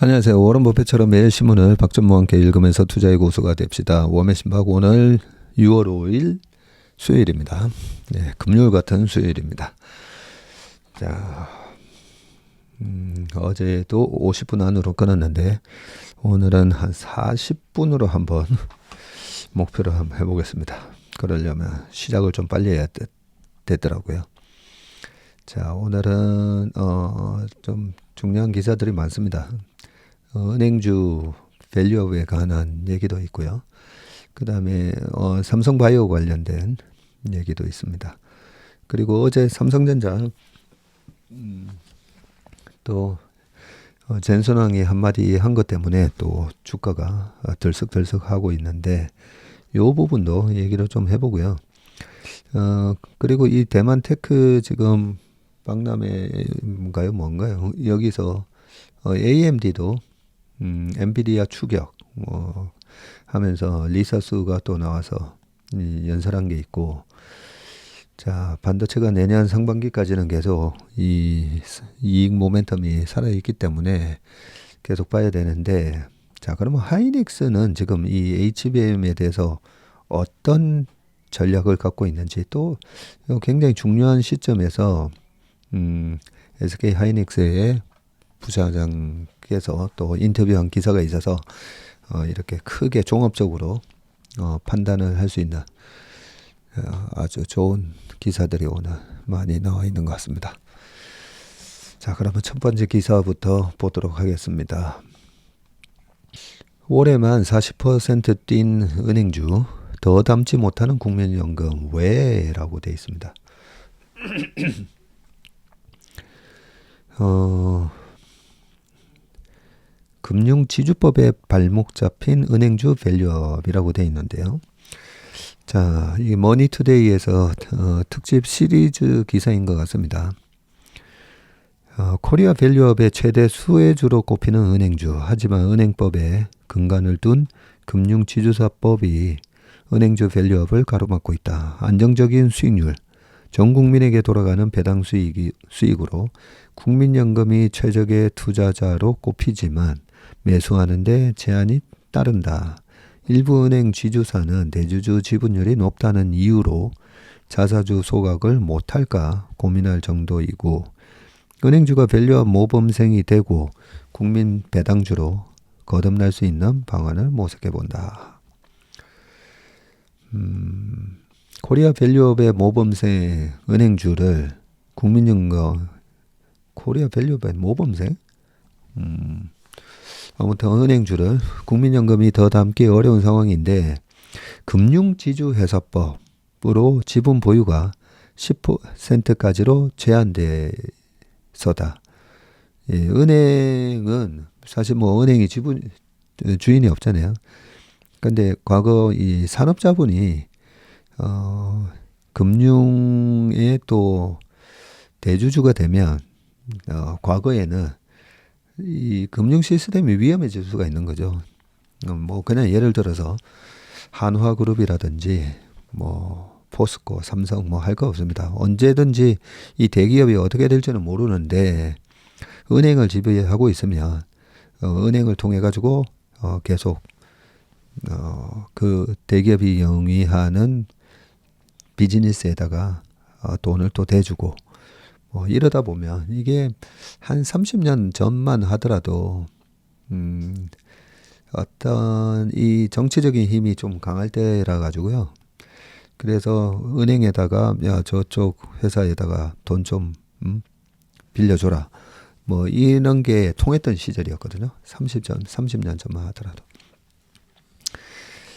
안녕하세요. 워런 버핏처럼 매일 신문을 박전무와 함께 읽으면서 투자의 고수가 됩시다. 웜의 신박 오늘 6월 5일 수요일입니다. 네, 금요일 같은 수요일입니다. 자, 어제도 50분 안으로 끊었는데 오늘은 한 40분으로 한번 목표를 한번 해보겠습니다. 그러려면 시작을 좀 빨리 해야 되더라고요. 자, 오늘은 좀 중요한 기사들이 많습니다. 은행주 밸류업에 관한 얘기도 있고요. 그 다음에 삼성바이오 관련된 얘기도 있습니다. 그리고 어제 삼성전자 또 젠손왕이 한마디 한 것 때문에 또 주가가 들썩들썩 하고 있는데 요 부분도 얘기를 좀 해보고요. 그리고 이 대만테크 지금 박람회인가요 뭔가요? 여기서 AMD도 엔비디아 추격 하면서 리사수가 또 나와서 연설한 게 있고, 자, 반도체가 내년 상반기까지는 계속 이 이익 모멘텀이 살아있기 때문에 계속 봐야 되는데, 자, 그러면 하이닉스는 지금 이 HBM에 대해서 어떤 전략을 갖고 있는지, 또 굉장히 중요한 시점에서 SK 하이닉스의 부사장께서 또 인터뷰한 기사가 있어서 이렇게 크게 종합적으로 판단을 할 수 있는 아주 좋은 기사들이 오늘 많이 나와 있는 것 같습니다. 자, 그러면 첫 번째 기사부터 보도록 하겠습니다. 올해만 40% 뛴 은행주, 더 담지 못하는 국민연금 왜? 라고 되어 있습니다. 금융지주법에 발목 잡힌 은행주 밸류업이라고 되어 있는데요. 자, 이 머니투데이에서 특집 시리즈 기사인 것 같습니다. 코리아 밸류업의 최대 수혜주로 꼽히는 은행주, 하지만 은행법에 근간을 둔 금융지주사법이 은행주 밸류업을 가로막고 있다. 안정적인 수익률, 전 국민에게 돌아가는 배당 수익으로 국민연금이 최적의 투자자로 꼽히지만 매수하는 데 제한이 따른다. 일부 은행 지주사는 대주주 지분율이 높다는 이유로 자사주 소각을 못할까 고민할 정도이고, 은행주가 밸류업 모범생이 되고 국민 배당주로 거듭날 수 있는 방안을 모색해 본다. 코리아 밸류업의 모범생 은행주를 국민연금 코리아 밸류업의 모범생? 아무튼 은행주를 국민연금이 더 담기 어려운 상황인데, 금융지주회사법으로 지분 보유가 10%까지로 제한돼서다. 예, 은행은 사실 뭐 은행이 주인이 없잖아요. 근데 과거 이 산업자본이 금융의 또 대주주가 되면 과거에는 이 금융 시스템이 위험해질 수가 있는 거죠. 뭐 그냥 예를 들어서 한화그룹이라든지 뭐 포스코, 삼성 뭐 할 거 없습니다. 언제든지 이 대기업이 어떻게 될지는 모르는데 은행을 지배하고 있으면 은행을 통해 가지고 계속 그 대기업이 영위하는 비즈니스에다가 돈을 또 대주고 이러다 보면 이게 한 30년 전만 하더라도 어떤 이 정치적인 힘이 좀 강할 때라 가지고요. 그래서 은행에다가 야 저쪽 회사에다가 돈 좀 빌려줘라. 뭐 이런 게 통했던 시절이었거든요. 30년 전만 하더라도.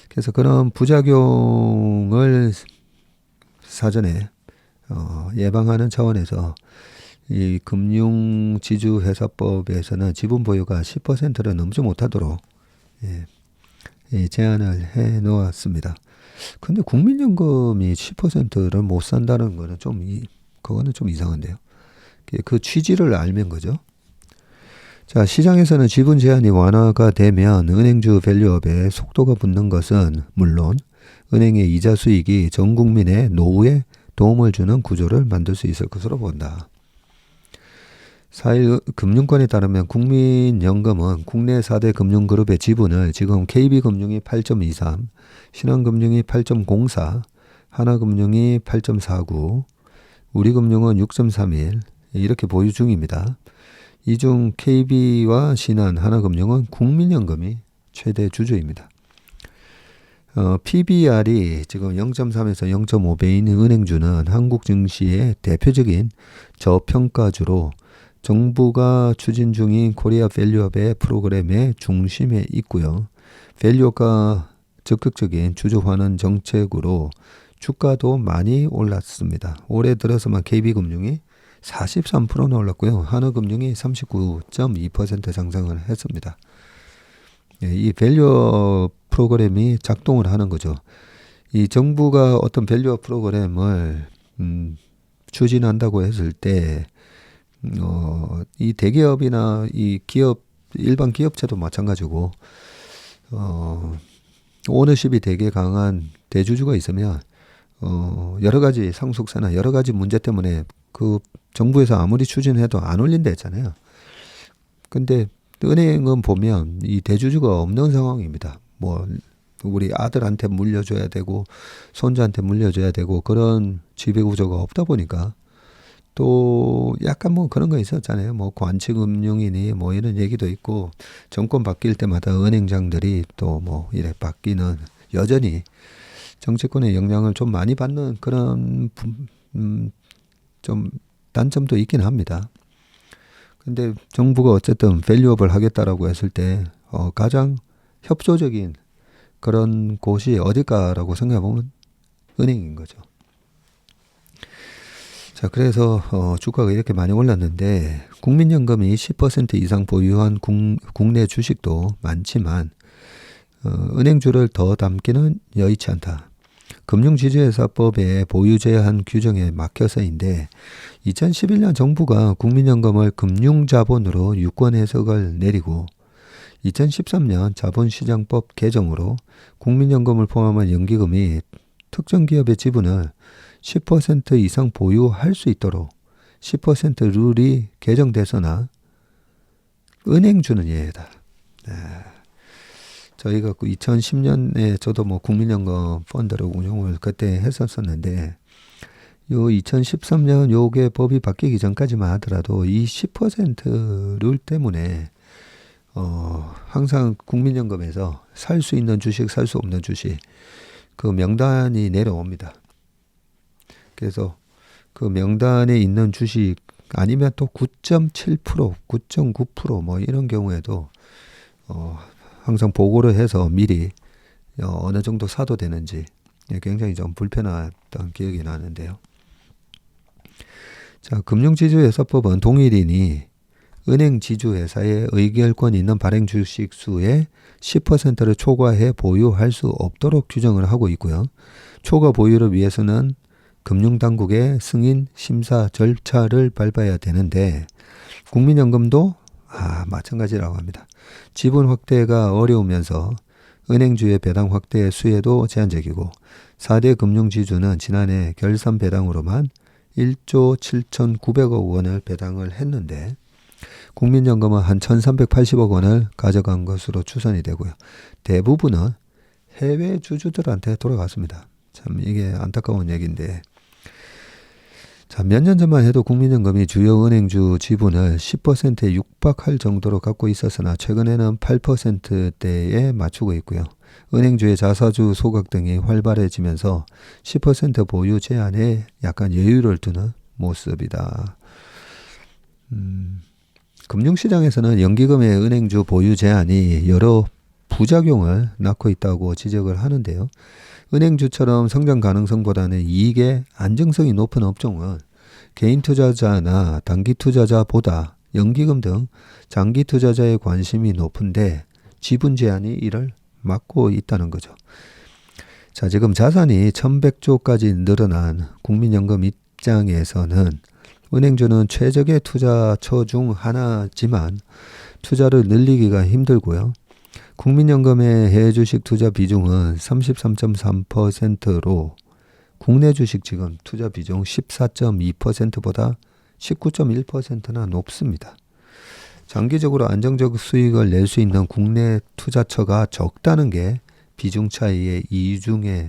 그래서 그런 부작용을 사전에 예방하는 차원에서 이 금융지주회사법에서는 지분 보유가 10%를 넘지 못하도록 제한을 해 놓았습니다. 근데 국민연금이 10%를 못 산다는 거는 그거는 좀 이상한데요. 그 취지를 알면 거죠. 자, 시장에서는 지분 제한이 완화가 되면 은행주 밸류업에 속도가 붙는 것은 물론 은행의 이자 수익이 전 국민의 노후에 도움을 주는 구조를 만들 수 있을 것으로 본다. 사일 금융권에 따르면 국민연금은 국내 4대 금융그룹의 지분을 지금 KB금융이 8.23, 신한금융이 8.04, 하나금융이 8.49, 우리금융은 6.31 이렇게 보유 중입니다. 이 중 KB와 신한, 하나금융은 국민연금이 최대 주주입니다. PBR이 지금 0.3에서 0.5배인 은행주는 한국 증시의 대표적인 저평가주로 정부가 추진 중인 코리아 밸류업의 프로그램의 중심에 있고요. 밸류업과 적극적인 주주 환원 정책으로 주가도 많이 올랐습니다. 올해 들어서만 KB금융이 43%나 올랐고요. 하나금융이 39.2% 상승을 했습니다. 이 밸류업 프로그램이 작동을 하는 거죠. 이 정부가 어떤 밸류업 프로그램을 추진한다고 했을 때 이 대기업이나 이 기업, 일반 기업체도 마찬가지고, 오너십이 되게 강한 대주주가 있으면, 여러 가지 상속세나 여러 가지 문제 때문에 그 정부에서 아무리 추진해도 안 올린다 했잖아요. 근데 은행은 보면 이 대주주가 없는 상황입니다. 뭐, 우리 아들한테 물려줘야 되고, 손자한테 물려줘야 되고, 그런 지배구조가 없다 보니까, 또 약간 뭐 그런 거 있었잖아요. 뭐 관치금융이니 뭐 이런 얘기도 있고 정권 바뀔 때마다 은행장들이 또 뭐 이래 바뀌는 여전히 정치권의 영향을 좀 많이 받는 그런 좀 단점도 있긴 합니다. 근데 정부가 어쨌든 밸류업을 하겠다라고 했을 때 가장 협조적인 그런 곳이 어딜까라고 생각해보면 은행인 거죠. 자, 그래서 주가가 이렇게 많이 올랐는데 국민연금이 10% 이상 보유한 국내 주식도 많지만 은행주를 더 담기는 여의치 않다. 금융지주회사법의 보유 제한 규정에 막혀서인데 2011년 정부가 국민연금을 금융자본으로 유권 해석을 내리고 2013년 자본시장법 개정으로 국민연금을 포함한 연기금이 특정 기업의 지분을 10% 이상 보유할 수 있도록 10% 룰이 개정돼서나 은행주는 예외다. 저희가 2010년에 저도 뭐 국민연금 펀드를 운용을 그때 했었었는데 요 2013년 요게 법이 바뀌기 전까지만 하더라도 이 10% 룰 때문에 항상 국민연금에서 살 수 있는 주식, 살 수 없는 주식 그 명단이 내려옵니다. 그래서 그 명단에 있는 주식 아니면 또 9.7%, 9.9% 뭐 이런 경우에도 항상 보고를 해서 미리 어느 정도 사도 되는지 굉장히 좀 불편했던 기억이 나는데요. 자, 금융지주회사법은 동일인이 은행지주회사의 의결권 있는 발행 주식 수의 10%를 초과해 보유할 수 없도록 규정을 하고 있고요. 초과 보유를 위해서는 금융당국의 승인 심사 절차를 밟아야 되는데 국민연금도 마찬가지라고 합니다. 지분 확대가 어려우면서 은행주의 배당 확대 수혜도 제한적이고 4대 금융지주는 지난해 결산 배당으로만 1조 7,900억 원을 배당을 했는데 국민연금은 한 1,380억 원을 가져간 것으로 추산이 되고요. 대부분은 해외 주주들한테 돌아갔습니다. 참 이게 안타까운 얘기인데 자, 몇 년 전만 해도 국민연금이 주요 은행주 지분을 10%에 육박할 정도로 갖고 있었으나 최근에는 8%대에 맞추고 있고요. 은행주의 자사주 소각 등이 활발해지면서 10% 보유 제한에 약간 여유를 두는 모습이다. 금융시장에서는 연기금의 은행주 보유 제한이 여러 부작용을 낳고 있다고 지적을 하는데요. 은행주처럼 성장 가능성보다는 이익의 안정성이 높은 업종은 개인 투자자나 단기 투자자보다 연기금 등 장기 투자자의 관심이 높은데 지분 제한이 이를 막고 있다는 거죠. 자, 지금 자산이 1100조까지 늘어난 국민연금 입장에서는 은행주는 최적의 투자처 중 하나지만 투자를 늘리기가 힘들고요. 국민연금의 해외 주식 투자 비중은 33.3%로 국내 주식 지금 투자 비중 14.2%보다 19.1%나 높습니다. 장기적으로 안정적 수익을 낼 수 있는 국내 투자처가 적다는 게 비중 차이의 이유 중에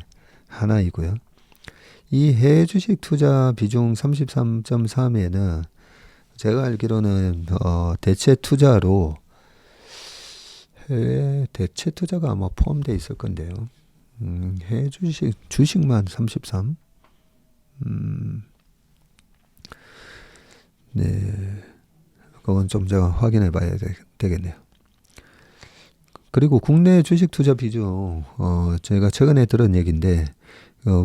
하나이고요. 이 해외 주식 투자 비중 33.3에는 제가 알기로는 대체 투자로 해외 대체 투자가 아마 포함되어 있을 건데요. 해외 주식만 33. 네. 그건 좀 제가 확인해 봐야 되겠네요. 그리고 국내 주식 투자 비중, 제가 최근에 들은 얘기인데,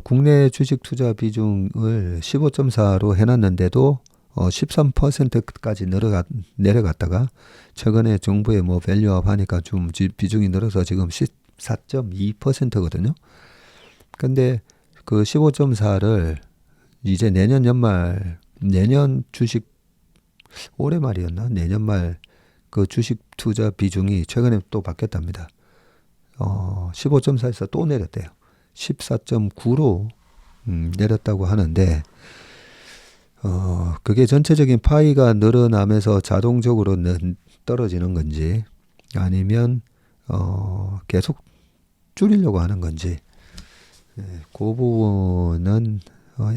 국내 주식 투자 비중을 15.4로 해놨는데도 13%까지 내려갔다가 최근에 정부의 뭐 밸류업 하니까 좀 비중이 늘어서 지금 14.2%거든요. 근데 그 15.4를 이제 내년 연말, 내년 주식 올해 말이었나? 내년 말 그 주식 투자 비중이 최근에 또 바뀌었답니다. 15.4에서 또 내렸대요. 14.9로 내렸다고 하는데, 그게 전체적인 파이가 늘어나면서 자동적으로 떨어지는 건지, 아니면, 계속 줄이려고 하는 건지, 그 부분은,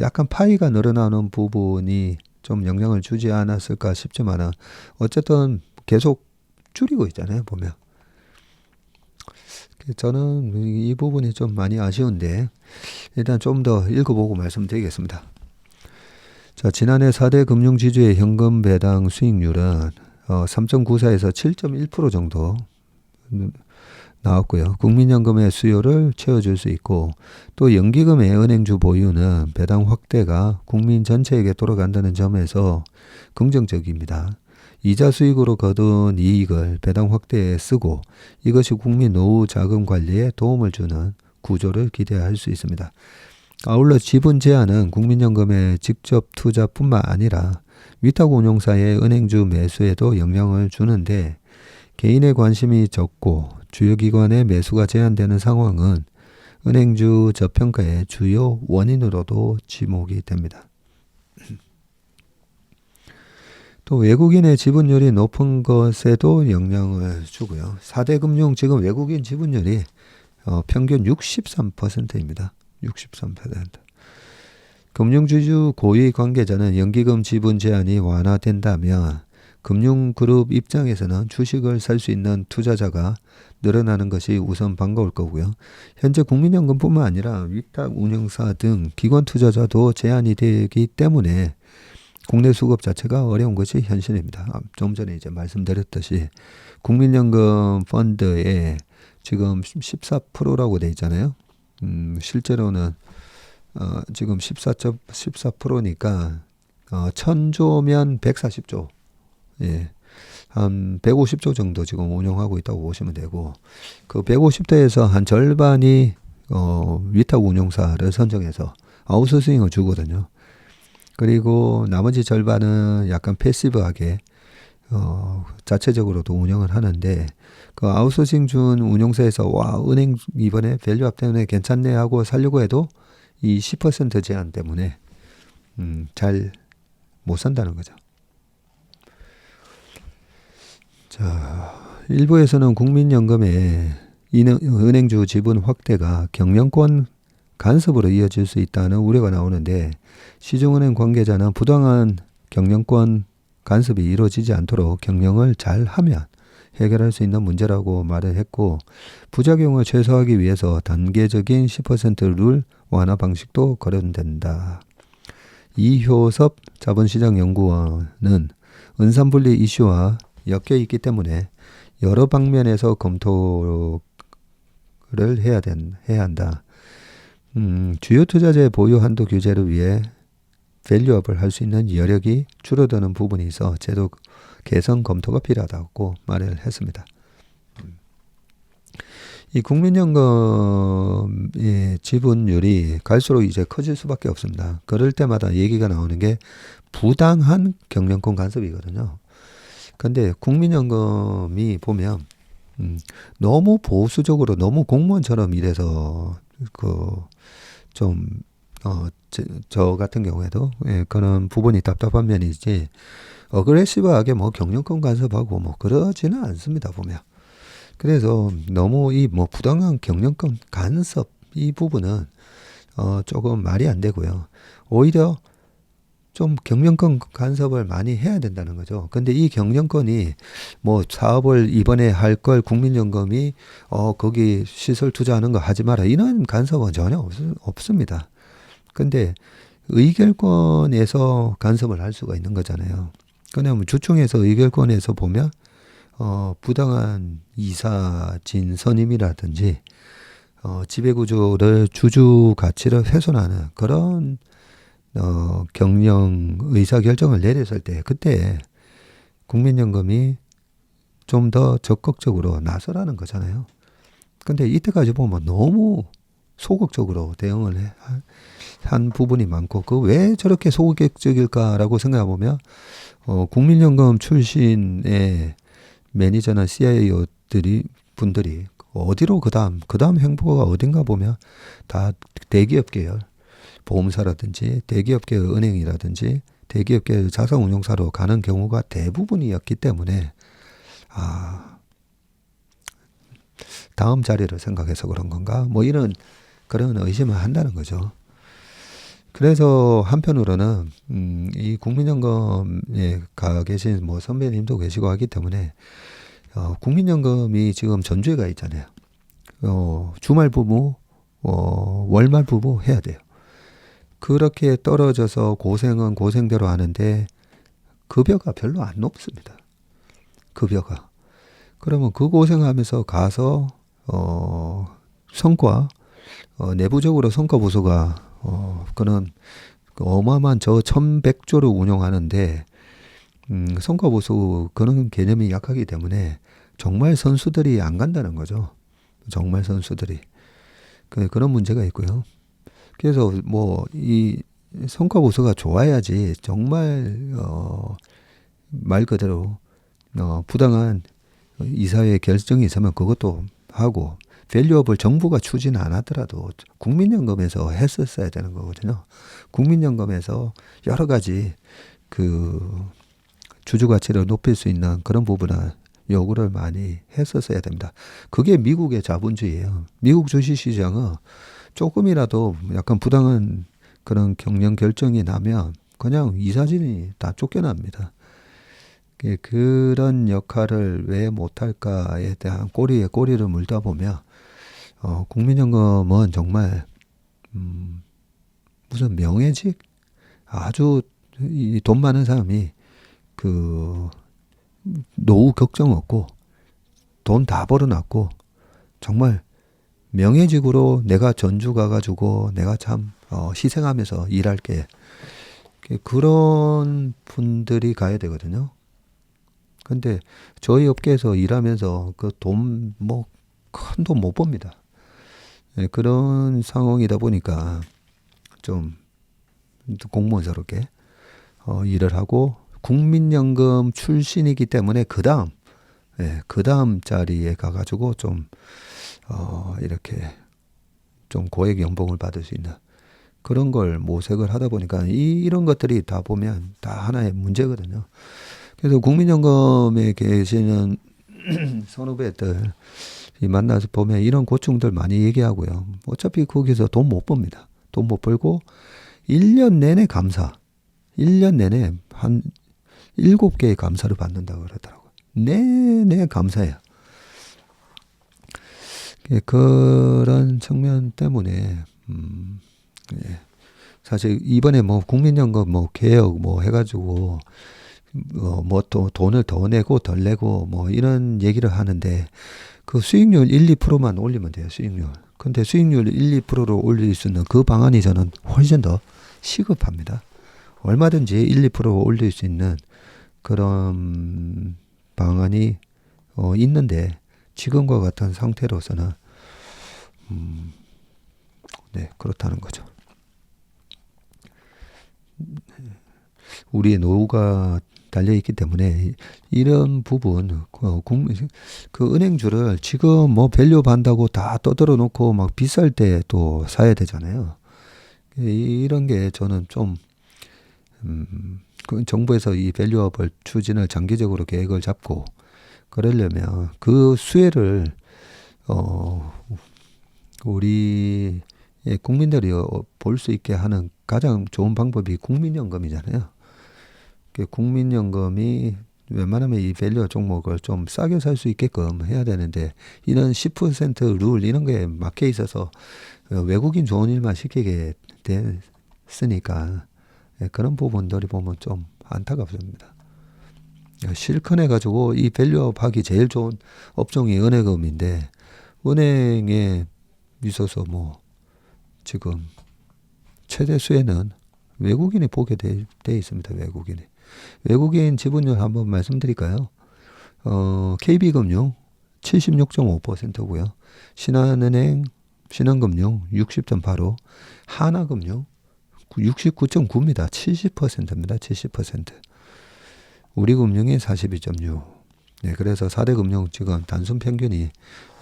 약간 파이가 늘어나는 부분이 좀 영향을 주지 않았을까 싶지만은, 어쨌든 계속 줄이고 있잖아요, 보면. 저는 이 부분이 좀 많이 아쉬운데, 일단 좀 더 읽어보고 말씀드리겠습니다. 자, 지난해 4대 금융지주의 현금 배당 수익률은 3.94에서 7.1% 정도 나왔고요. 국민연금의 수요를 채워줄 수 있고, 또 연기금의 은행주 보유는 배당 확대가 국민 전체에게 돌아간다는 점에서 긍정적입니다. 이자 수익으로 거둔 이익을 배당 확대에 쓰고, 이것이 국민 노후 자금 관리에 도움을 주는 구조를 기대할 수 있습니다. 아울러 지분 제한은 국민연금의 직접 투자뿐만 아니라 위탁 운용사의 은행주 매수에도 영향을 주는데, 개인의 관심이 적고 주요 기관의 매수가 제한되는 상황은 은행주 저평가의 주요 원인으로도 지목이 됩니다. 또 외국인의 지분율이 높은 것에도 영향을 주고요. 4대 금융 지금 외국인 지분율이 평균 63%입니다. 63%. 금융주주 고위 관계자는 연기금 지분 제한이 완화된다면 금융그룹 입장에서는 주식을 살 수 있는 투자자가 늘어나는 것이 우선 반가울 거고요. 현재 국민연금뿐만 아니라 위탁 운용사 등 기관 투자자도 제한이 되기 때문에 국내 수급 자체가 어려운 것이 현실입니다. 좀 전에 이제 말씀드렸듯이 국민연금 펀드에 지금 14%라고 돼 있잖아요. 실제로는 지금 14%니까 1000조면 140조, 예, 한 150조 정도 지금 운용하고 있다고 보시면 되고, 그 150조에서 한 절반이 위탁 운용사를 선정해서 아웃소싱을 주거든요. 그리고 나머지 절반은 약간 패시브하게 자체적으로도 운영을 하는데, 그 아웃소싱 준 운용사에서 은행 이번에 밸류업 때문에 괜찮네 하고 살려고 해도 이 10% 제한 때문에 잘 못 산다는 거죠. 자, 일부에서는 국민연금의 은행주 지분 확대가 경영권 간섭으로 이어질 수 있다는 우려가 나오는데, 시중은행 관계자는 부당한 경영권 간섭이 이루어지지 않도록 경영을 잘 하면 해결할 수 있는 문제라고 말을 했고, 부작용을 최소화하기 위해서 단계적인 10% 룰 완화 방식도 거론된다. 이효섭 자본시장연구원은 은산분리 이슈와 엮여 있기 때문에 여러 방면에서 검토를 해야 한다. 주요 투자자의 보유 한도 규제를 위해 밸류업을 할 수 있는 여력이 줄어드는 부분이 있어 제도 개선 검토가 필요하다고 말을 했습니다. 이 국민연금의 지분율이 갈수록 이제 커질 수밖에 없습니다. 그럴 때마다 얘기가 나오는 게 부당한 경영권 간섭이거든요. 근데 국민연금이 보면 너무 보수적으로 너무 공무원처럼 일해서 좀 저 같은 경우에도 예, 그런 부분이 답답한 면이지 어그레시브하게 뭐 경영권 간섭하고 뭐 그러지는 않습니다 보면. 그래서 너무 이 뭐 부당한 경영권 간섭 이 부분은 조금 말이 안 되고요. 오히려 좀 경영권 간섭을 많이 해야 된다는 거죠. 근데 이 경영권이 뭐 사업을 이번에 할 걸 국민연금이 거기 시설 투자하는 거 하지 마라 이런 간섭은 전혀 없습니다. 근데 의결권에서 간섭을 할 수가 있는 거잖아요. 왜냐하면 주총에서 의결권에서 보면 부당한 이사 진 선임이라든지 지배구조를 주주 가치를 훼손하는 그런 경영 의사결정을 내렸을 때 그때 국민연금이 좀 더 적극적으로 나서라는 거잖아요. 근데 이때까지 보면 너무 소극적으로 대응을 한 부분이 많고 그 왜 저렇게 소극적일까라고 생각해 보면 국민연금 출신의 매니저나 CIO들이 분들이 어디로 그다음 행보가 어딘가 보면 다 대기업 계열 보험사라든지 대기업 계열 은행이라든지 대기업 계열 자산운용사로 가는 경우가 대부분이었기 때문에 다음 자리를 생각해서 그런 건가 뭐 이런 그런 의심을 한다는 거죠. 그래서 한편으로는 이 국민연금에 가 계신 뭐 선배님도 계시고 하기 때문에 국민연금이 지금 전주에 가 있잖아요. 주말 부부, 월말 부부 해야 돼요. 그렇게 떨어져서 고생은 고생대로 하는데 급여가 별로 안 높습니다. 급여가. 그러면 그 고생하면서 가서 성과 내부적으로 성과 보수가 그는 어마어마한 저 1100조를 운용하는데 성과 보수 그런 개념이 약하기 때문에 정말 선수들이 안 간다는 거죠. 정말 선수들이 그런 문제가 있고요. 그래서 뭐 이 성과 보수가 좋아야지 정말 말 그대로 부당한 이사회 결정이 있으면 그것도 하고 밸류업을 정부가 추진 안 하더라도 국민연금에서 했었어야 되는 거거든요. 국민연금에서 여러 가지 그 주주 가치를 높일 수 있는 그런 부분을 요구를 많이 했었어야 됩니다. 그게 미국의 자본주의예요. 미국 주식시장은 조금이라도 약간 부당한 그런 경영 결정이 나면 그냥 이사진이 다 쫓겨납니다. 그런 역할을 왜 못할까에 대한 꼬리에 꼬리를 물다 보면 국민연금은 정말 무슨 명예직 아주 돈 많은 사람이 그 노후 걱정 없고 돈 다 벌어놨고 정말 명예직으로 내가 전주 가가지고 내가 참 희생하면서 일할게 그런 분들이 가야 되거든요. 근데 저희 업계에서 일하면서 그 돈 뭐 큰 돈 못 법니다. 예, 그런 상황이다 보니까 좀 공무원스럽게 일을 하고 국민연금 출신이기 때문에 그 다음 자리에 가가지고 좀 이렇게 좀 고액 연봉을 받을 수 있는 그런 걸 모색을 하다 보니까 이런 것들이 다 보면 다 하나의 문제거든요. 그래서 국민연금에 계시는 선후배들 만나서 보면 이런 고충들 많이 얘기하고요. 어차피 거기서 돈 못 법니다. 돈 못 벌고 1년 내내 감사. 1년 내내 한 7개의 감사를 받는다고 그러더라고요. 내내 감사해요. 그런 측면 때문에 예. 사실 이번에 뭐 국민연금 뭐 개혁 뭐 해가지고 뭐 또 돈을 더 내고 덜 내고 뭐 이런 얘기를 하는데 그 수익률 1, 2%만 올리면 돼요. 수익률. 근데 수익률 1, 2%로 올릴 수 있는 그 방안이 저는 훨씬 더 시급합니다. 얼마든지 1, 2% 올릴 수 있는 그런 방안이 있는데 지금과 같은 상태로서는 네, 그렇다는 거죠. 우리의 노후가 달려있기 때문에 이런 부분 그 은행주를 지금 뭐 밸류 반다고 다 떠들어 놓고 막 비쌀 때 또 사야 되잖아요. 이런 게 저는 좀 그 정부에서 이 밸류업을 추진을 장기적으로 계획을 잡고 그러려면 그 수혜를 우리 국민들이 볼 수 있게 하는 가장 좋은 방법이 국민연금이잖아요. 국민연금이 웬만하면 이 밸류 종목을 좀 싸게 살 수 있게끔 해야 되는데 이런 10% 이런 거에 막혀 있어서 외국인 좋은 일만 시키게 됐으니까 그런 부분들이 보면 좀 안타깝습니다. 실컷해가지고 이 밸류업 하기 제일 좋은 업종이 은행금인데 은행에 있어서 뭐 지금 최대 수혜는 외국인이 보게 돼 있습니다. 외국인 지분율 한번 말씀드릴까요? KB금융 76.5%고요. 신한은행, 신한금융 60.85, 하나금융 69.9입니다. 70%입니다. 70%. 우리금융이 42.6. 네, 그래서 4대 금융 지금 단순 평균이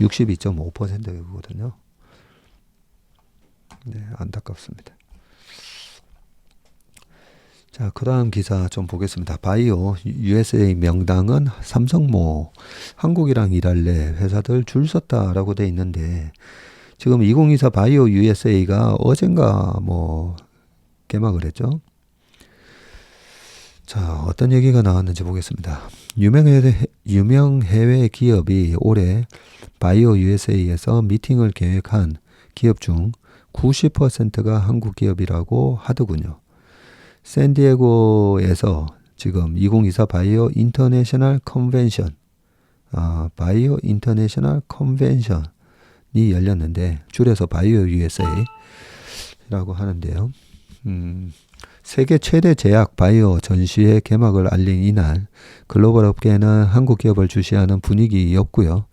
62.5%거든요. 네, 안타깝습니다. 자, 그 다음 기사 좀 보겠습니다. 바이오 USA 명당은 삼성모 한국이랑 일할래 회사들 줄 섰다라고 돼 있는데 지금 2024 바이오 USA가 어젠가 뭐 개막을 했죠. 자, 어떤 얘기가 나왔는지 보겠습니다. 유명 해외 기업이 올해 바이오 USA에서 미팅을 계획한 기업 중 90%가 한국 기업이라고 하더군요. 샌디에고에서 지금 2024 바이오 인터내셔널 컨벤션, 바이오 인터내셔널 컨벤션이 열렸는데 줄여서 바이오 USA라고 하는데요. 세계 최대 제약 바이오 전시회 개막을 알린 이날 글로벌 업계는 한국 기업을 주시하는 분위기였고요.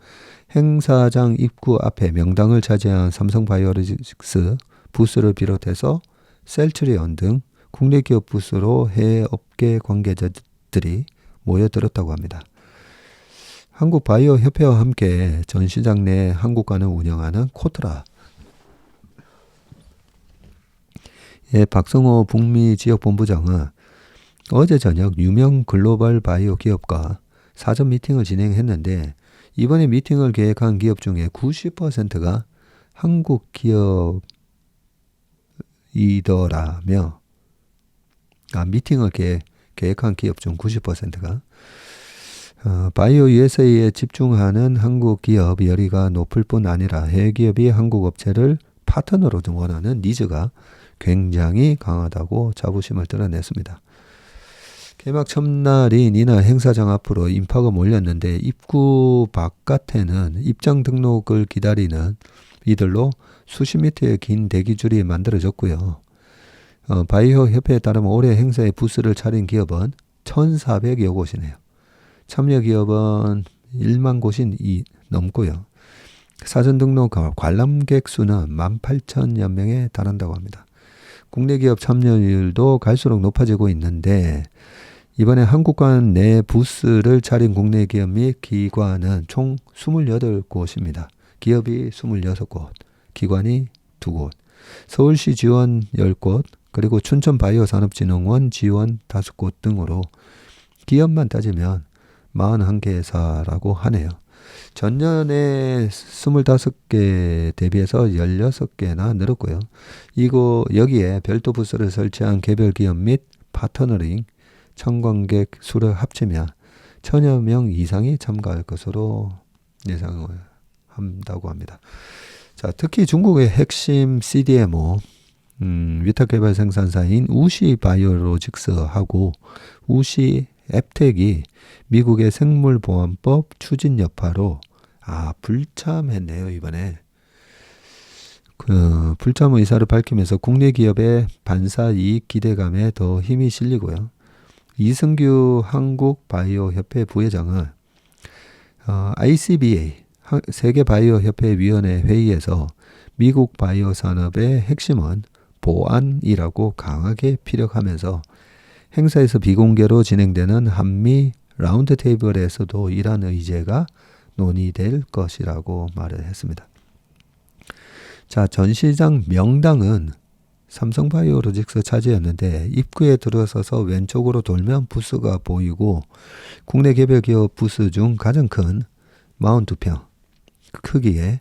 행사장 입구 앞에 명당을 차지한 삼성바이오로직스 부스를 비롯해서 셀트리온 등 국내 기업 부스로 해외 업계 관계자들이 모여들었다고 합니다. 한국바이오협회와 함께 전시장 내 한국관을 운영하는 코트라 박성호 북미 지역본부장은 어제 저녁 유명 글로벌 바이오 기업과 사전 미팅을 진행했는데 이번에 미팅을 계획한 기업 중에 90%가 한국 기업이더라며 미팅을 계획한 기업 중 90%가 바이오 USA에 집중하는 한국 기업 열의가 높을 뿐 아니라 해외 기업이 한국 업체를 파트너로 원하는 니즈가 굉장히 강하다고 자부심을 드러냈습니다. 개막 첫날인 이날 행사장 앞으로 인파가 몰렸는데 입구 바깥에는 입장 등록을 기다리는 이들로 수십 미터의 긴 대기줄이 만들어졌고요. 바이오 협회에 따르면 올해 행사에 부스를 차린 기업은 1,400여 곳이네요. 참여 기업은 1만 곳이 넘고요. 사전 등록 관람객 수는 18,000여 명에 달한다고 합니다. 국내 기업 참여율도 갈수록 높아지고 있는데 이번에 한국관 내 부스를 차린 국내 기업 및 기관은 총 28곳입니다. 기업이 26곳, 기관이 2곳, 서울시 지원 10곳, 그리고 춘천바이오산업진흥원 지원 5곳 등으로 기업만 따지면 41개사라고 하네요. 전년에 25개 대비해서 16개나 늘었고요. 여기에 별도 부스를 설치한 개별 기업 및 파트너링 참관객 수를 합치면 1,000여 명 이상이 참가할 것으로 예상을 한다고 합니다. 자, 특히 중국의 핵심 CDMO 위탁개발 생산사인 우시 바이오로직스하고 우시 앱텍이 미국의 생물보안법 추진 여파로 불참했네요. 이번에 불참 의사를 밝히면서 국내 기업의 반사 이익 기대감에 더 힘이 실리고요. 이승규 한국바이오협회 부회장은 ICBA 세계바이오협회 위원회 미국 바이오 산업의 핵심은 보안이라고 강하게 피력하면서 행사에서 비공개로 진행되는 한미 라운드 테이블에서도 이러한 의제가 논의될 것이라고 말을 했습니다. 자, 전시장 명당은 삼성바이오로직스 차지였는데 입구에 들어서서 왼쪽으로 돌면 부스가 보이고 국내 개별 기업 부스 중 가장 큰 42평 크기의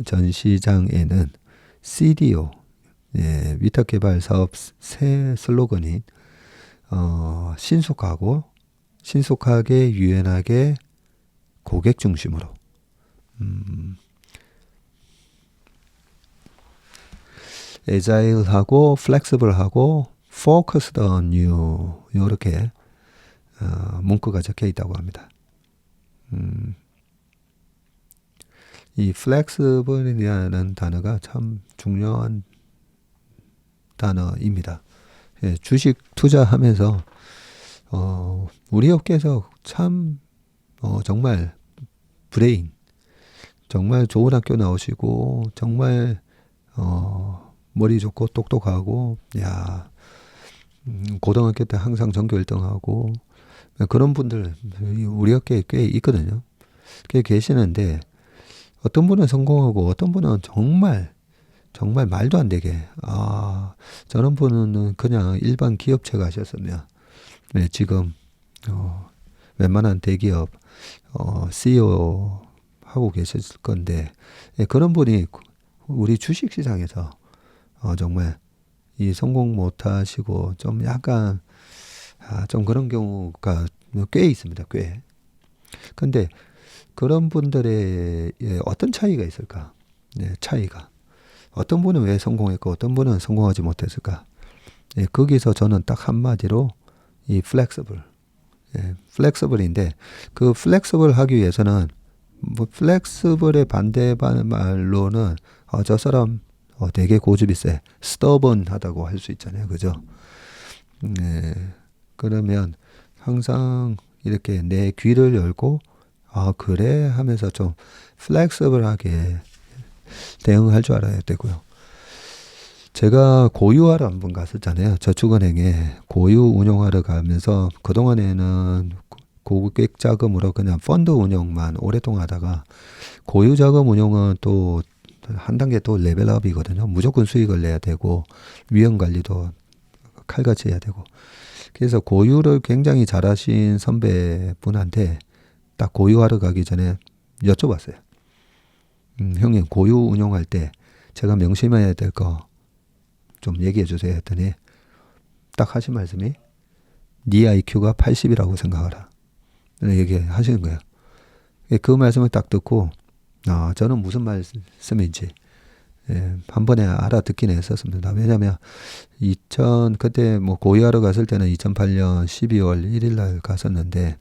전시장에는 CDO 위탁 개발 사업 새 슬로건인 신속하게 유연하게 고객 중심으로 에자일하고 플렉시블하고 focused on you 이렇게 문구가 적혀 있다고 합니다. 이 flexible이라는 단어가 참 중요한 단어입니다. 주식 투자하면서 우리 업계에서 참 정말 브레인 정말 좋은 학교 나오시고 정말 머리 좋고 똑똑하고 고등학교 때 항상 전교 1등하고 그런 분들 우리 학교에 꽤 있거든요. 꽤 계시는데 어떤 분은 성공하고 어떤 분은 정말 말도 안 되게 저런 분은 그냥 일반 기업체 가셨으면 지금 웬만한 대기업 CEO 하고 계셨을 건데 그런 분이 우리 주식시장에서 정말 이 성공 못하시고 좀 약간 좀 그런 경우가 꽤 있습니다. 꽤. 근데 그런 분들의 어떤 차이가 있을까? 차이가. 어떤 분은 왜 성공했고 어떤 분은 성공하지 못했을까? 거기서 저는 딱 한마디로 이 flexible. flexible인데 그 flexible 하기 위해서는 뭐 flexible의 반대 말로는 저 사람 되게 고집이 세. stubborn하다고 할 수 있잖아요. 그죠? 그러면 항상 이렇게 내 귀를 열고 그래 하면서 좀 flexible하게 대응할 줄 알아야 되고요. 제가 고유하러 한번 갔었잖아요. 저축은행에 고유 운용하러 가면서 그동안에는 고객 자금으로 그냥 펀드 운용만 오랫동안 하다가 고유 자금 운용은 또 한 단계 또 레벨업이거든요. 무조건 수익을 내야 되고 위험 관리도 칼같이 해야 되고 그래서 고유를 굉장히 잘하신 선배분한테 딱 고유하러 가기 전에 여쭤봤어요. 형님 고유 운용할 때 제가 명심해야 될 거 좀 얘기해 주세요 했더니 딱 하신 말씀이 네 IQ가 80이라고 생각하라 얘기하시는 거예요. 그 말씀을 딱 듣고 저는 무슨 말씀인지 한 번에 알아듣긴 했었습니다. 왜냐하면 그때 뭐 고유하러 갔을 때는 2008년 12월 1일 날 갔었는데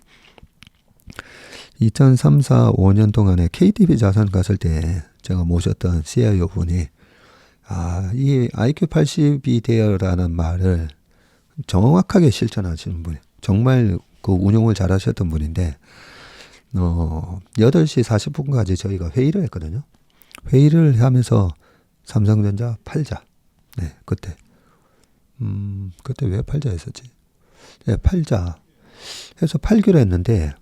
2003, 4, 5년 동안에 KTB 자산 갔을 때 제가 모셨던 CIO 분이 이 IQ 80이 되어라는 말을 정확하게 실천하시는 분이 정말 그 운용을 잘 하셨던 분인데 8시 40분까지 저희가 회의를 했거든요. 회의를 하면서 삼성전자 팔자. 그때 왜 팔자 했었지? 팔자 해서 팔기로 했는데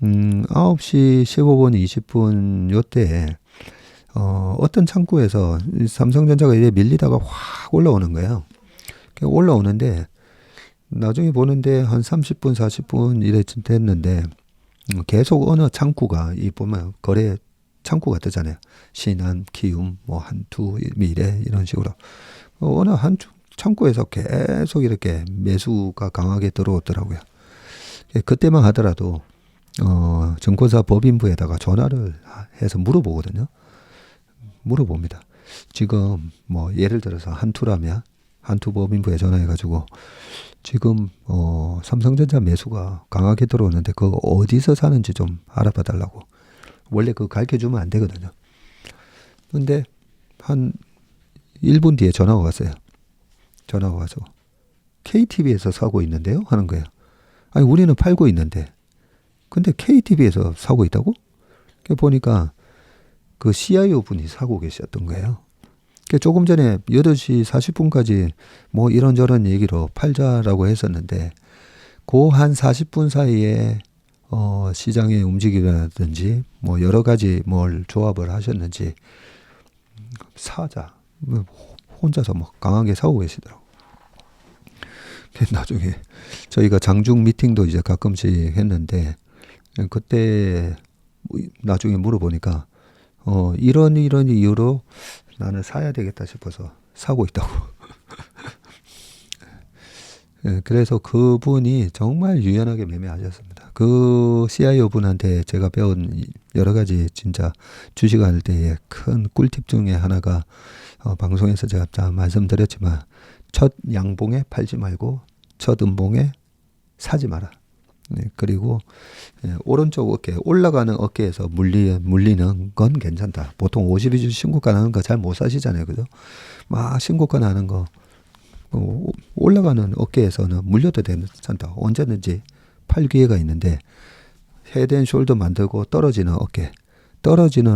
9시 15분, 20분 요때 어떤 창구에서 삼성전자가 이제 밀리다가 확 올라오는 거예요. 올라오는데 나중에 보는데 한 30분, 40분 이래 됐는데 계속 어느 창구가 보면 거래 창구가 뜨잖아요. 신한, 키움, 뭐 한투, 미래 이런 식으로 어느 한 창구에서 계속 이렇게 매수가 강하게 들어오더라고요. 그때만 하더라도 증권사 법인부에다가 전화를 해서 물어보거든요. 물어봅니다. 지금 뭐 예를 들어서 한투라면 한투 법인부에 전화해가지고 지금 삼성전자 매수가 강하게 들어오는데 그거 어디서 사는지 좀 알아봐 달라고. 원래 그거 가르쳐주면 안 되거든요. 근데 한 1분 뒤에 전화가 왔어요. 전화가 와서 KTB에서 사고 있는데요? 하는 거예요. 아니 우리는 팔고 있는데 근데 KTB에서 사고 있다고? 보니까 그 CIO 분이 사고 계셨던 거예요. 조금 전에 8시 40분까지 뭐 이런저런 얘기로 팔자라고 했었는데 그 한 40분 사이에 시장의 움직임이라든지 뭐 여러 가지 뭘 조합을 하셨는지 사자 혼자서 막 강하게 사고 계시더라고. 나중에 저희가 장중 미팅도 이제 가끔씩 했는데 그때 나중에 물어보니까 이런 이유로 나는 사야 되겠다 싶어서 사고 있다고. 그래서 그분이 정말 유연하게 매매하셨습니다. 그 CIO 분한테 제가 배운 여러 가지 진짜 주식할 때의 큰 꿀팁 중에 하나가 방송에서 제가 다 말씀드렸지만 첫 양봉에 팔지 말고 첫 음봉에 사지 마라. 그리고 오른쪽 어깨, 올라가는 어깨에서 물리는 건 괜찮다. 보통 52주 신고가 나는 거 잘 못 사시잖아요. 그죠? 막 신고가 나는 거 올라가는 어깨에서는 물려도 괜찮다. 언제든지 팔 기회가 있는데 헤드앤숄더 만들고 떨어지는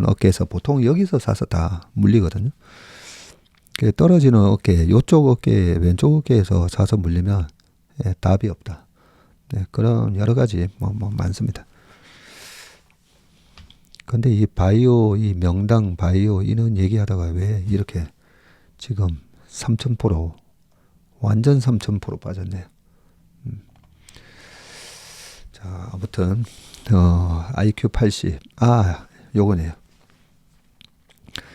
어깨에서 보통 여기서 사서 다 물리거든요. 떨어지는 어깨, 요쪽 어깨, 왼쪽 어깨에서 사서 물리면 답이 없다. 그런 여러 가지 많습니다. 근데 이 명당 바이오 이런 얘기하다가 왜 이렇게 지금 3000% 완전 3000% 빠졌네요. 자, 아무튼 IQ 80 요거네요.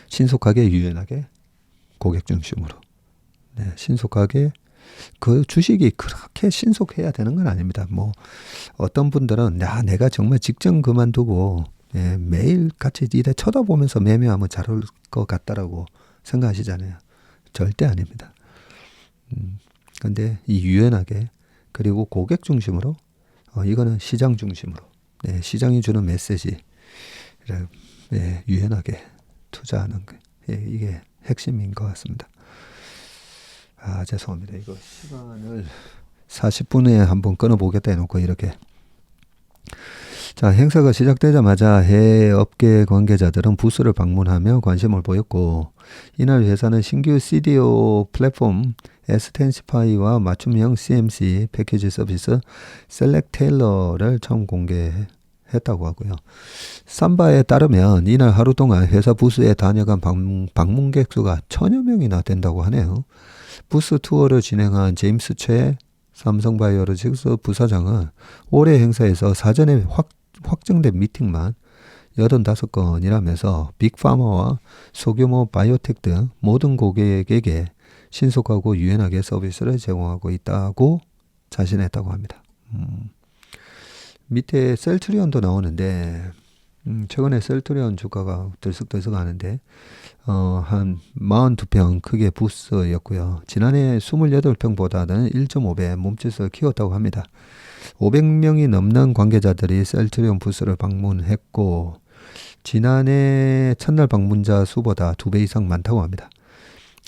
신속하게 유연하게 고객 중심으로. 신속하게 그 주식이 그렇게 신속해야 되는 건 아닙니다. 뭐 어떤 분들은 내가 정말 직장 그만두고 매일 같이 이래 쳐다보면서 매매하면 잘할 것 같다라고 생각하시잖아요. 절대 아닙니다. 근데 이 유연하게 그리고 고객 중심으로 이거는 시장 중심으로 시장이 주는 메시지를 유연하게 투자하는 게 이게 핵심인 것 같습니다. 죄송합니다. 이거 시간을 40분에 한번 끊어보겠다 해놓고 이렇게. 자, 행사가 시작되자마자 해외 업계 관계자들은 부스를 방문하며 관심을 보였고 이날 회사는 신규 CDO 플랫폼 S텐시파이와 맞춤형 CMC 패키지 서비스 셀렉트 테일러를 처음 공개했다고 하고요. 삼바에 따르면 이날 하루 동안 회사 부스에 다녀간 방문객 수가 1000여 명이나 된다고 하네요. 부스 투어를 진행한 제임스 최 삼성바이오로직스 부사장은 올해 행사에서 사전에 확정된 미팅만 85건이라면서 빅파마와 소규모 바이오텍 등 모든 고객에게 신속하고 유연하게 서비스를 제공하고 있다고 자신했다고 합니다. 밑에 셀트리온도 나오는데 최근에 셀트리온 주가가 들썩들썩 하는데 한 42평 크기의 부스였고요. 지난해 28평보다는 1.5배 몸짓을 키웠다고 합니다. 500명이 넘는 관계자들이 셀트리온 부스를 방문했고 지난해 첫날 방문자 수보다 2배 이상 많다고 합니다.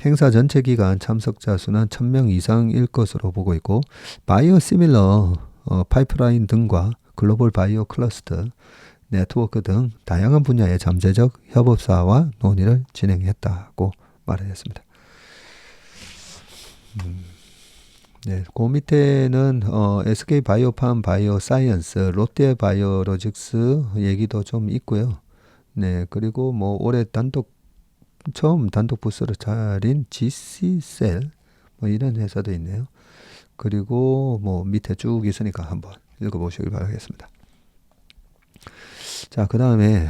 행사 전체 기간 참석자 수는 1000명 이상일 것으로 보고 있고 바이오 시밀러 파이프라인 등과 글로벌 바이오 클러스터 네트워크 등 다양한 분야의 잠재적 협업사와 논의를 진행했다고 말을 했습니다. 그 밑에는 SK 바이오팜 바이오사이언스, 롯데 바이오로직스 얘기도 좀 있고요. 그리고 뭐 올해 처음 단독 부스를 차린 GC셀 뭐 이런 회사도 있네요. 그리고 뭐 밑에 쭉 있으니까 한번 읽어보시길 바라겠습니다. 자, 그 다음에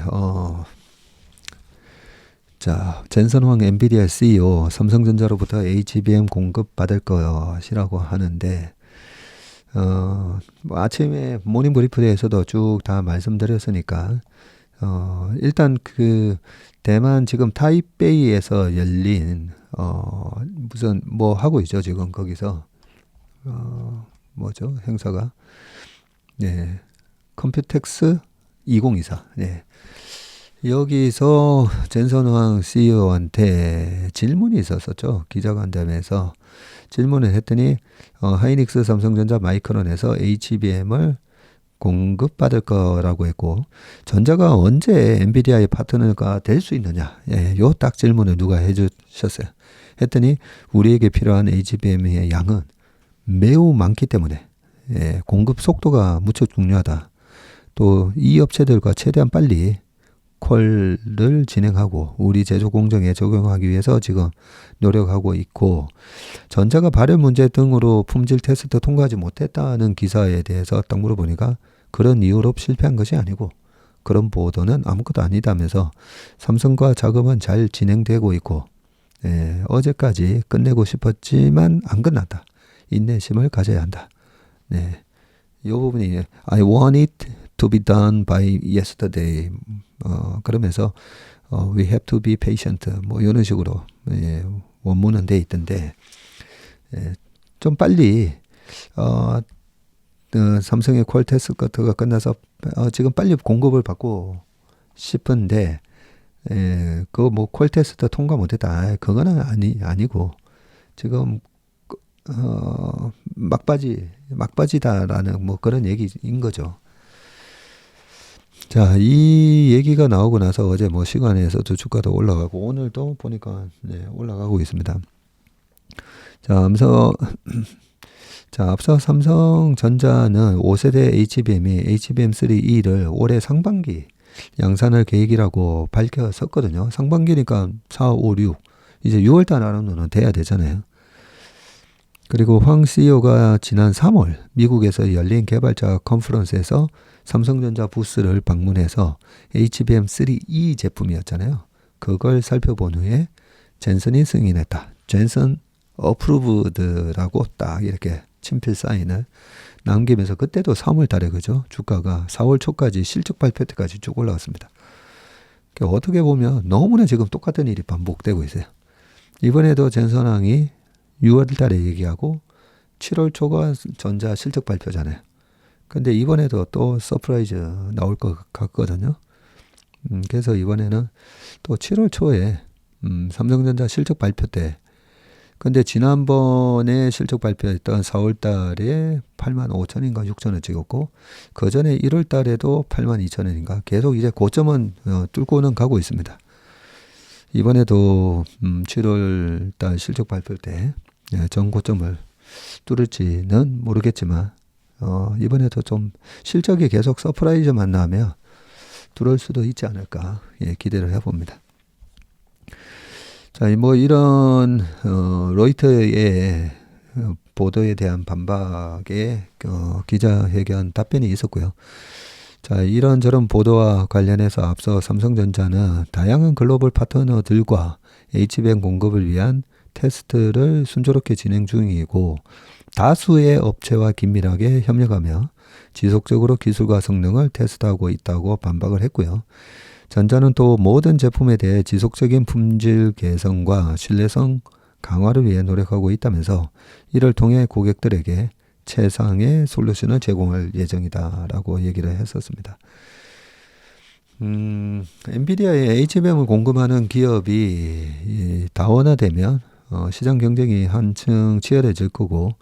젠슨 황 엔비디아 CEO 삼성전자로부터 HBM 공급 받을 것이라고 하는데 뭐 아침에 모닝 브리프에서도 쭉 다 말씀드렸으니까 일단 그 대만 지금 타이베이에서 열린 무슨 뭐 하고 있죠 지금 거기서 뭐죠 행사가 컴퓨텍스 2024 여기서 젠슨 황 CEO한테 질문이 있었었죠. 기자간담회에서 질문을 했더니 하이닉스, 삼성전자, 마이크론에서 HBM을 공급받을 거라고 했고 전자가 언제 엔비디아의 파트너가 될 수 있느냐 요 딱 질문을 누가 해주셨어요. 했더니 우리에게 필요한 HBM의 양은 매우 많기 때문에 공급 속도가 무척 중요하다. 또 이 업체들과 최대한 빨리 퀄을 진행하고 우리 제조 공정에 적용하기 위해서 지금 노력하고 있고, 전자가 발열 문제 등으로 품질 테스트 통과하지 못했다는 기사에 대해서 딱 물어보니까 그런 이유로 실패한 것이 아니고 그런 보도는 아무것도 아니다면서 삼성과 작업은 잘 진행되고 있고, 어제까지 끝내고 싶었지만 안 끝났다. 인내심을 가져야 한다. 네. 이 부분이 I want it to be done by yesterday. 그러면서 we have to be patient. 뭐 이런 식으로 원문은 돼 있던데, 좀 빨리 삼성의 퀄 테스트가 끝나서 지금 빨리 공급을 받고 싶은데, 그 뭐 퀄 테스트 통과 못했다. 그거는 아니고 지금 막바지다라는 뭐 그런 얘기인 거죠. 자, 이 얘기가 나오고 나서 어제 뭐 시간에서도 주가도 올라가고 오늘도 보니까 올라가고 있습니다. 자, 앞서 삼성전자는 5세대 HBM이 HBM3E를 올해 상반기 양산할 계획이라고 밝혔었거든요. 상반기니까 4, 5, 6 이제 6월달 안으로는 돼야 되잖아요. 그리고 황 CEO가 지난 3월 미국에서 열린 개발자 컨퍼런스에서 삼성전자 부스를 방문해서 HBM3E 제품이었잖아요. 그걸 살펴본 후에 젠슨이 승인했다. 젠슨 어프루브드라고 딱 이렇게 친필 사인을 남기면서, 그때도 3월 달에 그죠? 주가가 4월 초까지 실적 발표 때까지 쭉 올라왔습니다. 그러니까 어떻게 보면 너무나 지금 똑같은 일이 반복되고 있어요. 이번에도 젠슨왕이 6월 달에 얘기하고 7월 초가 전자 실적 발표잖아요. 근데 이번에도 또 서프라이즈 나올 것 같거든요. 그래서 이번에는 또 7월 초에 삼성전자 실적 발표 때, 근데 지난번에 실적 발표했던 4월 달에 85,000원인가 6,000원 찍었고, 그 전에 1월 달에도 82,000원인가 계속 이제 고점은 뚫고는 가고 있습니다. 이번에도 7월 달 실적 발표 때 전 고점을 뚫을지는 모르겠지만 이번에도 좀 실적이 계속 서프라이즈만 나면 뚫을 수도 있지 않을까 기대를 해봅니다. 자, 뭐 이런 로이터의 보도에 대한 반박에 기자회견 답변이 있었고요. 자, 이런저런 보도와 관련해서 앞서 삼성전자는 다양한 글로벌 파트너들과 HBM 공급을 위한 테스트를 순조롭게 진행 중이고, 다수의 업체와 긴밀하게 협력하며 지속적으로 기술과 성능을 테스트하고 있다고 반박을 했고요. 전자는 또 모든 제품에 대해 지속적인 품질 개선과 신뢰성 강화를 위해 노력하고 있다면서 이를 통해 고객들에게 최상의 솔루션을 제공할 예정이다라고 얘기를 했었습니다. 엔비디아에 HBM을 공급하는 기업이 다원화되면 시장 경쟁이 한층 치열해질 거고,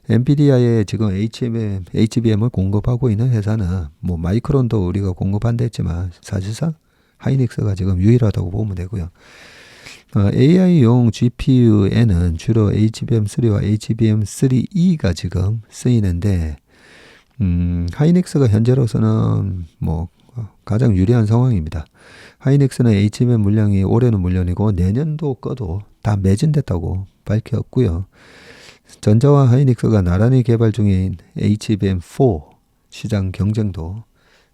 엔비디아에 지금 HBM을 공급하고 있는 회사는 뭐 마이크론도 우리가 공급한다 했지만 사실상 하이닉스가 지금 유일하다고 보면 되고요. AI용 GPU에는 주로 HBM3와 HBM3E가 지금 쓰이는데, 하이닉스가 현재로서는 뭐 가장 유리한 상황입니다. 하이닉스는 HBM 물량이 올해는 물론이고 내년도 거도 다 매진됐다고 밝혔고요. 전자와 하이닉스가 나란히 개발 중인 HBM4 시장 경쟁도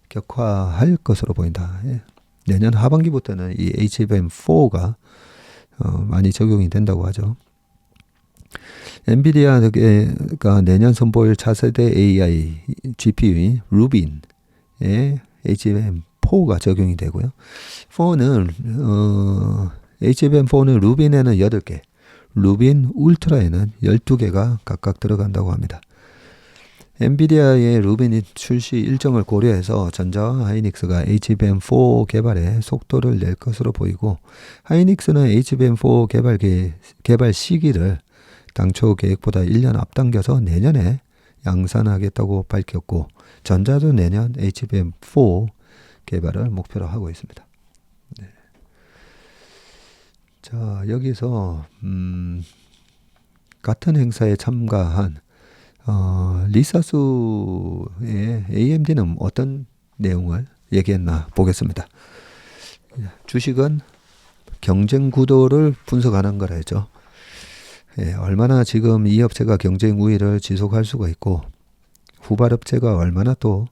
격화할 것으로 보인다. 내년 하반기부터는 이 HBM4가 많이 적용이 된다고 하죠. 엔비디아가 내년 선보일 차세대 AI GPU인 루빈에 HBM4가 적용이 되고요. HBM4는 루빈에는 8개, 루빈 울트라에는 12개가 각각 들어간다고 합니다. 엔비디아의 루빈 출시 일정을 고려해서 전자와 하이닉스가 HBM4 개발에 속도를 낼 것으로 보이고, 하이닉스는 HBM4 개발 시기를 당초 계획보다 1년 앞당겨서 내년에 양산하겠다고 밝혔고, 전자도 내년 HBM4 개발을 목표로 하고 있습니다. 네. 자, 여기서 같은 행사에 참가한 리사수의 AMD는 어떤 내용을 얘기했나 보겠습니다. 주식은 경쟁 구도를 분석하는 거라죠. 얼마나 지금 이 업체가 경쟁 우위를 지속할 수가 있고 후발업체가 얼마나 또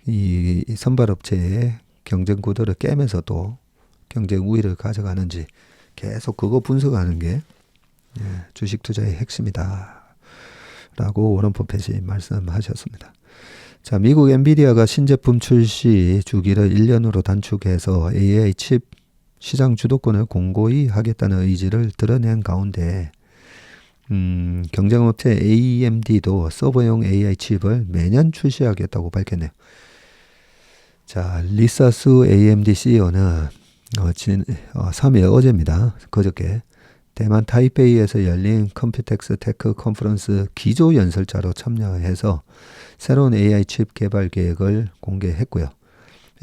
이 선발업체의 경쟁 구도를 깨면서 또 경쟁 우위를 가져가는지 계속 그거 분석하는 게 주식 투자의 핵심이다 라고 워런 버핏이 말씀하셨습니다. 자, 미국 엔비디아가 신제품 출시 주기를 1년으로 단축해서 AI 칩 시장 주도권을 공고히 하겠다는 의지를 드러낸 가운데 경쟁업체 AMD도 서버용 AI 칩을 매년 출시하겠다고 밝혔네요. 자, 리사 수 AMD CEO는 3일 어제입니다. 그저께 대만 타이페이에서 열린 컴퓨텍스 테크 컨퍼런스 기조 연설자로 참여해서 새로운 AI 칩 개발 계획을 공개했고요.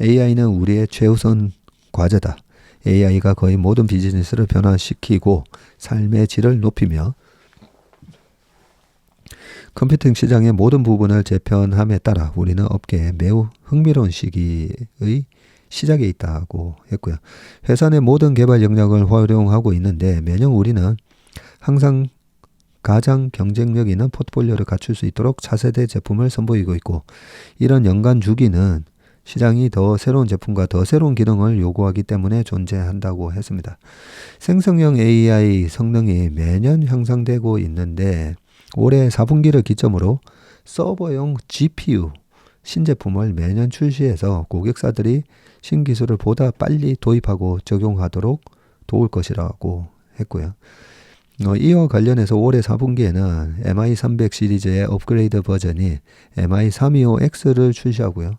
AI는 우리의 최우선 과제다. AI가 거의 모든 비즈니스를 변화시키고 삶의 질을 높이며 컴퓨팅 시장의 모든 부분을 재편함에 따라 우리는 업계에 매우 흥미로운 시기의 시작에 있다고 했고요. 회사 내 모든 개발 역량을 활용하고 있는데 매년 우리는 항상 가장 경쟁력 있는 포트폴리오를 갖출 수 있도록 차세대 제품을 선보이고 있고 이런 연간 주기는 시장이 더 새로운 제품과 더 새로운 기능을 요구하기 때문에 존재한다고 했습니다. 생성형 AI 성능이 매년 향상되고 있는데 올해 4분기를 기점으로 서버용 GPU 신제품을 매년 출시해서 고객사들이 신기술을 보다 빨리 도입하고 적용하도록 도울 것이라고 했고요. 이와 관련해서 올해 4분기에는 MI300 시리즈의 업그레이드 버전이 MI325X를 출시하고요.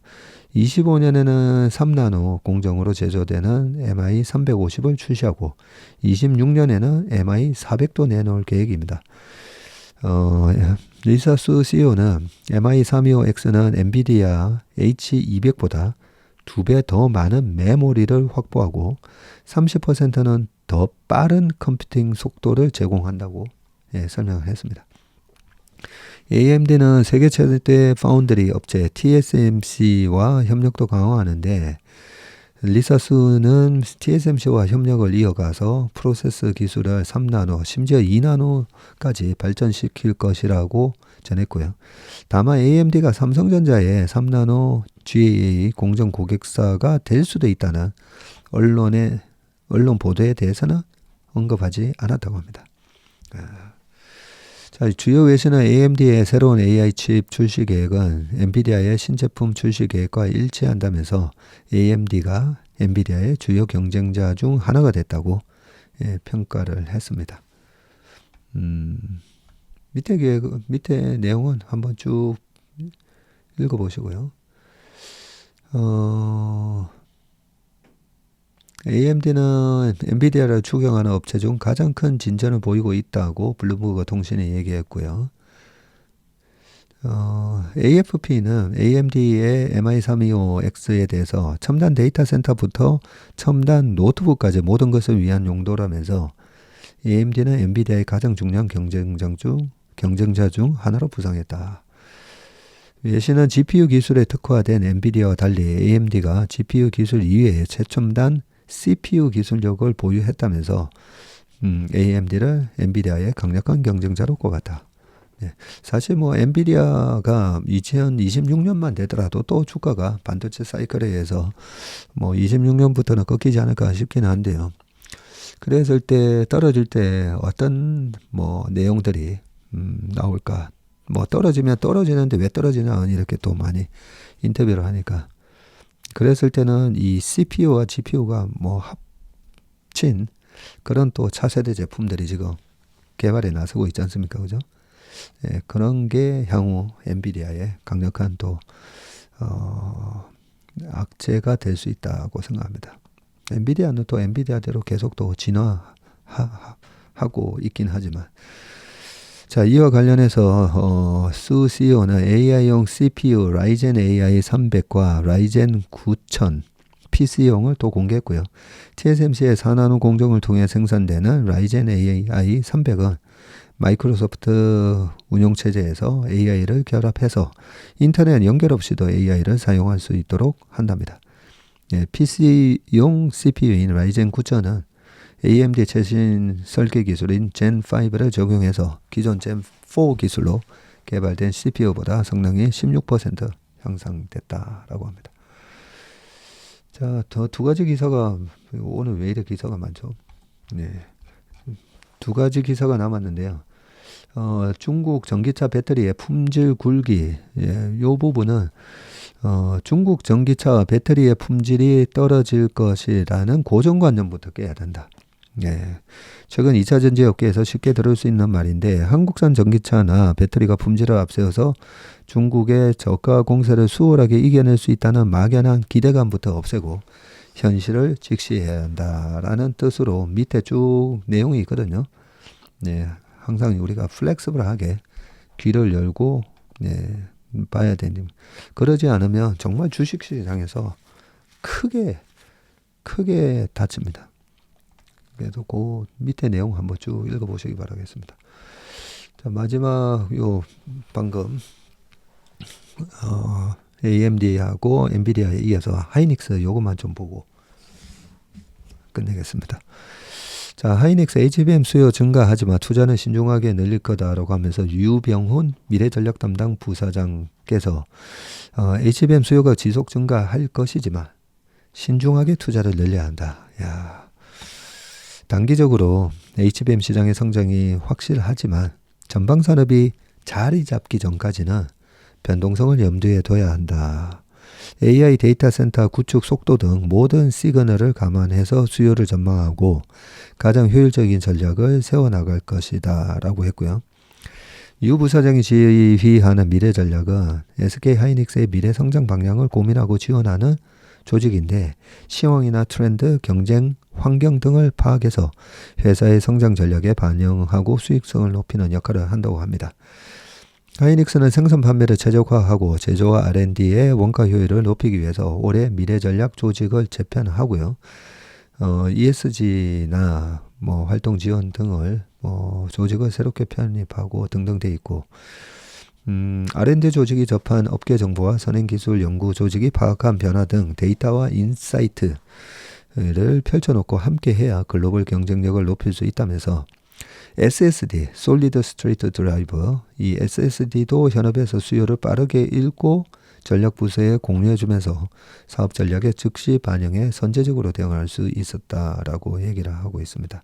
25년에는 3나노 공정으로 제조되는 MI350을 출시하고 26년에는 MI400도 내놓을 계획입니다. 리사 수 CEO는 MI325X는 엔비디아 H200보다 2배 더 많은 메모리를 확보하고 30%는 더 빠른 컴퓨팅 속도를 제공한다고 설명을 했습니다. AMD는 세계 최대 파운드리 업체 TSMC와 협력도 강화하는데 리사 수는 TSMC와 협력을 이어가서 프로세스 기술을 3나노 심지어 2나노까지 발전시킬 것이라고 전했고요. 다만 AMD가 삼성전자의 3나노 GAA 공정 고객사가 될 수도 있다는 언론 보도에 대해서는 언급하지 않았다고 합니다. 자, 주요 외신은 AMD의 새로운 AI 칩 출시 계획은 엔비디아의 신제품 출시 계획과 일치한다면서 AMD가 엔비디아의 주요 경쟁자 중 하나가 됐다고 평가를 했습니다. 밑에 내용은 한번 쭉 읽어보시고요. AMD는 엔비디아를 추경하는 업체 중 가장 큰 진전을 보이고 있다고 블룸버그 통신이 얘기했고요. AFP는 AMD의 MI325X에 대해서 첨단 데이터 센터부터 첨단 노트북까지 모든 것을 위한 용도라면서 AMD는 엔비디아의 가장 중요한 경쟁자 중 하나로 부상했다. 외신은 GPU 기술에 특화된 엔비디아와 달리 AMD가 GPU 기술 이외에 최첨단 CPU 기술력을 보유했다면서 AMD를 엔비디아의 강력한 경쟁자로 꼽았다. 사실 엔비디아가 2026년만 되더라도 또 주가가 반도체 사이클에 의해서 26년부터는 꺾이지 않을까 싶긴 한데요. 그랬을 때 떨어질 때 어떤 내용들이 나올까? 떨어지면 떨어지는데 왜 떨어지나 이렇게 또 많이 인터뷰를 하니까 그랬을 때는 이 CPU와 GPU가 합친 그런 또 차세대 제품들이 지금 개발에 나서고 있지 않습니까? 그죠? 그런 게 향후 엔비디아의 강력한 또 악재가 될 수 있다고 생각합니다. 엔비디아는 또 엔비디아대로 계속 또 진화하고 있긴 하지만 자, 이와 관련해서 수 CEO는 AI용 CPU 라이젠 AI 300과 라이젠 9000 PC용을 또 공개했고요. TSMC의 4나노 공정을 통해 생산되는 라이젠 AI 300은 마이크로소프트 운용체제에서 AI를 결합해서 인터넷 연결 없이도 AI를 사용할 수 있도록 한답니다. PC용 CPU인 라이젠 9전은 AMD 최신 설계 기술인 젠 5를 적용해서 기존 젠 4 기술로 개발된 CPU보다 성능이 16% 향상됐다라고 합니다. 자, 더 두 가지 기사가 오늘 왜 이렇게 기사가 많죠? 두 가지 기사가 남았는데요. 중국 전기차 배터리의 품질 굴기, 요 부분은 중국 전기차 배터리의 품질이 떨어질 것이라는 고정관념부터 깨야 된다. 최근 2차 전지 업계에서 쉽게 들을 수 있는 말인데, 한국산 전기차나 배터리가 품질을 앞세워서 중국의 저가 공세를 수월하게 이겨낼 수 있다는 막연한 기대감부터 없애고 현실을 직시해야 한다라는 뜻으로 밑에 쭉 내용이 있거든요. 항상 우리가 플렉스블하게 귀를 열고 봐야 되는, 그러지 않으면 정말 주식시장에서 크게 다칩니다. 그래서 그 밑에 내용 한번 쭉 읽어보시기 바라겠습니다. 자, 마지막 방금 AMD하고 엔비디아에 이어서 하이닉스 요것만 좀 보고 끝내겠습니다. 자, 하이닉스 HBM 수요 증가하지만 투자는 신중하게 늘릴 거다라고 하면서 유병훈 미래전략 담당 부사장께서 HBM 수요가 지속 증가할 것이지만 신중하게 투자를 늘려야 한다. 단기적으로 HBM 시장의 성장이 확실하지만 전방 산업이 자리 잡기 전까지는 변동성을 염두에 둬야 한다. AI 데이터 센터 구축 속도 등 모든 시그널을 감안해서 수요를 전망하고 가장 효율적인 전략을 세워나갈 것이다 라고 했고요. 유 부사장이 지휘하는 미래 전략은 SK 하이닉스의 미래 성장 방향을 고민하고 지원하는 조직인데, 시황이나 트렌드, 경쟁, 환경 등을 파악해서 회사의 성장 전략에 반영하고 수익성을 높이는 역할을 한다고 합니다. 하이닉스는 생산 판매를 최적화하고 제조와 R&D의 원가 효율을 높이기 위해서 올해 미래 전략 조직을 재편하고요. ESG나 활동 지원 등을 조직을 새롭게 편입하고 등등 돼 있고, R&D 조직이 접한 업계 정보와 선행기술 연구 조직이 파악한 변화 등 데이터와 인사이트를 펼쳐놓고 함께 해야 글로벌 경쟁력을 높일 수 있다면서 SSD, Solid State Drive, 이 SSD도 현업에서 수요를 빠르게 읽고 전략 부서에 공유해주면서 사업 전략에 즉시 반영해 선제적으로 대응할 수 있었다라고 얘기를 하고 있습니다.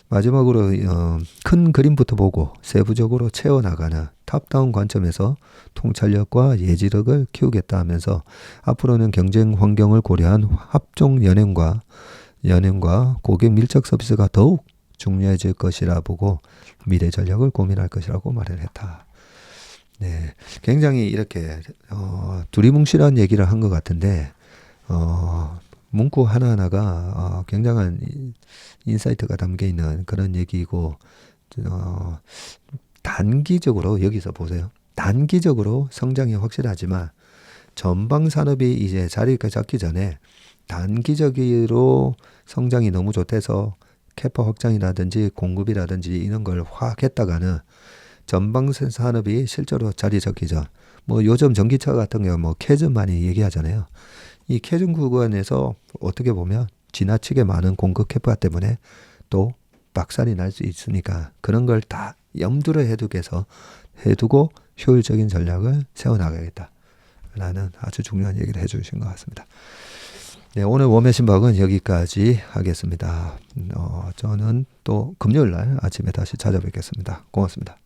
마지막으로 큰 그림부터 보고 세부적으로 채워나가는 탑다운 관점에서 통찰력과 예지력을 키우겠다 하면서 앞으로는 경쟁 환경을 고려한 합종 연행과 고객 밀착 서비스가 더욱 중요해질 것이라 보고 미래 전략을 고민할 것이라고 말을 했다. 굉장히 이렇게 두리뭉실한 얘기를 한 것 같은데 문구 하나하나가 굉장한 인사이트가 담겨 있는 그런 얘기이고, 단기적으로 여기서 보세요. 단기적으로 성장이 확실하지만 전방 산업이 이제 자리가 잡기 전에 단기적으로 성장이 너무 좋대서 캐파 확장이라든지 공급이라든지 이런 걸 확 했다가는 전방 산업이 실제로 자리 잡기 전, 요즘 전기차 같은 경우 캐즘 많이 얘기하잖아요. 이 캐즘 구간에서 어떻게 보면 지나치게 많은 공급 캐파 때문에 또 박살이 날 수 있으니까 그런 걸 다 염두를 해두고 효율적인 전략을 세워나가겠다라는 아주 중요한 얘기를 해주신 것 같습니다. 오늘 웜의 신박은 여기까지 하겠습니다. 저는 또 금요일 날 아침에 다시 찾아뵙겠습니다. 고맙습니다.